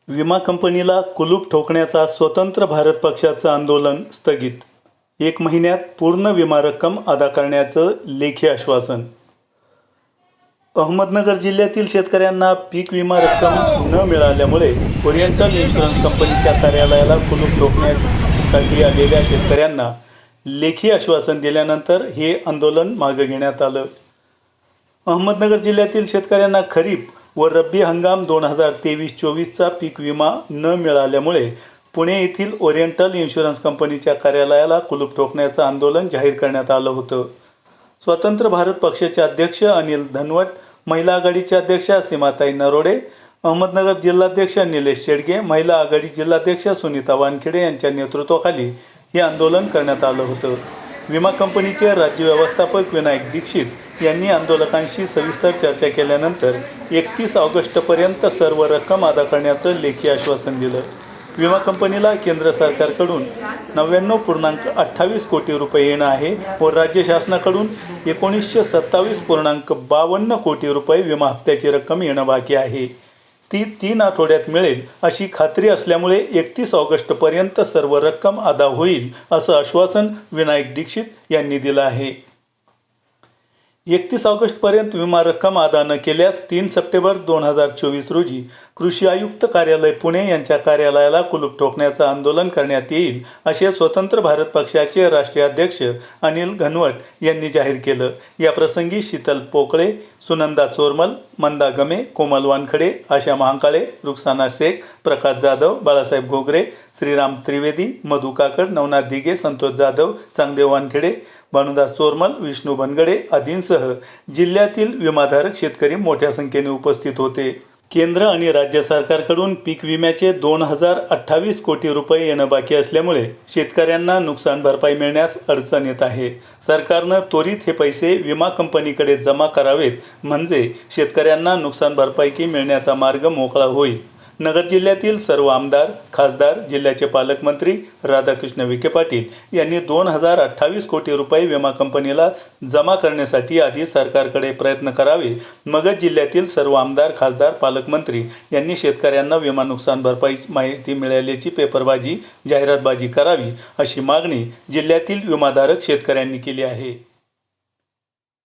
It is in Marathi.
विमा कंपनीला कुलूप ठोकण्याचा स्वतंत्र भारत पक्षाचं आंदोलन स्थगित. 1 महिन्यात पूर्ण विमा रक्कम अदा करण्याचं लेखी आश्वासन. अहमदनगर जिल्ह्यातील शेतकऱ्यांना पीक विमा रक्कम न मिळाल्यामुळे ओरिएंटल इन्शुरन्स कंपनीच्या कार्यालयाला कुलूप ठोकण्यासाठी आलेल्या शेतकऱ्यांना लेखी आश्वासन दिल्यानंतर हे आंदोलन मागे घेण्यात आलं. अहमदनगर जिल्ह्यातील शेतकऱ्यांना खरीप व रब्बी हंगाम 2023-24चा पीक विमा न मिळाल्यामुळे पुणे येथील ओरिएंटल इन्शुरन्स कंपनीच्या कार्यालयाला कुलूप ठोकण्याचं आंदोलन जाहीर करण्यात आलं होतं. स्वतंत्र भारत पक्षाचे अध्यक्ष अनिल धनवट, महिला आघाडीचे अध्यक्षा सीमाताई नरोडे, अहमदनगर जिल्हाध्यक्ष निलेश शेडगे, महिला आघाडी जिल्हाध्यक्ष सुनीता वानखेडे यांच्या नेतृत्वाखाली हे आंदोलन करण्यात आलं होतं. विमा कंपनीचे राज्य व्यवस्थापक विनायक दीक्षित यांनी आंदोलकांशी सविस्तर चर्चा केल्यानंतर 31 ऑगस्टपर्यंत सर्व रक्कम अदा करण्याचं लेखी आश्वासन दिलं. विमा कंपनीला केंद्र सरकारकडून 99.28 कोटी रुपये येणं आहे व राज्य शासनाकडून 1927.52 कोटी रुपये विमा हप्त्याची रक्कम येणं बाकी आहे. ती 3 आठवड्यात मिळेल अशी खात्री असल्यामुळे 31 ऑगस्टपर्यंत सर्व रक्कम अदा होईल असं आश्वासन विनायक दीक्षित यांनी दिलं आहे. 31 ऑगस्टपर्यंत विमा रक्कम अदा न केल्यास 3 सप्टेंबर 2024 रोजी कृषी आयुक्त कार्यालय पुणे यांच्या कार्यालयाला कुलूप ठोकण्याचं आंदोलन करण्यात येईल असे स्वतंत्र भारत पक्षाचे राष्ट्रीय अध्यक्ष अनिल घनवट यांनी जाहीर केलं. या प्रसंगी शीतल पोकळे, सुनंदा चोरमल, मंदा गमे, कोमल वानखडे, आशा महाकाळे, रुखसाना शेख, प्रकाश जाधव, बाळासाहेब घोगरे, श्रीराम त्रिवेदी, मधु काकड, नवनाथ दिघे, संतोष जाधव, चांगदेव वानखेडे, भानुदास चोरमल, विष्णू बनगडे आदींसह जिल्ह्यातील विमाधारक शेतकरी मोठ्या संख्येने उपस्थित होते. केंद्र आणि राज्य सरकारकडून पीक विम्याचे 2028 कोटी रुपये येणं बाकी असल्यामुळे शेतकऱ्यांना नुकसान भरपाई मिळण्यास अडचण येत आहे. सरकारनं त्वरित हे पैसे विमा कंपनीकडे जमा करावेत म्हणजे शेतकऱ्यांना नुकसान भरपाई मिळण्याचा मार्ग मोकळा होईल. नगर जिल्ह्यातील सर्व आमदार, खासदार, जिल्ह्याचे पालकमंत्री राधाकृष्ण विखे पाटील यांनी 2028 कोटी रुपये विमा कंपनीला जमा करण्यासाठी आधी सरकारकडे प्रयत्न करावे. मगच जिल्ह्यातील सर्व आमदार, खासदार, पालकमंत्री यांनी शेतकऱ्यांना विमा नुकसान भरपाईची माहिती मिळाल्याची पेपरबाजी, जाहिरातबाजी करावी अशी मागणी जिल्ह्यातील विमाधारक शेतकऱ्यांनी केली आहे.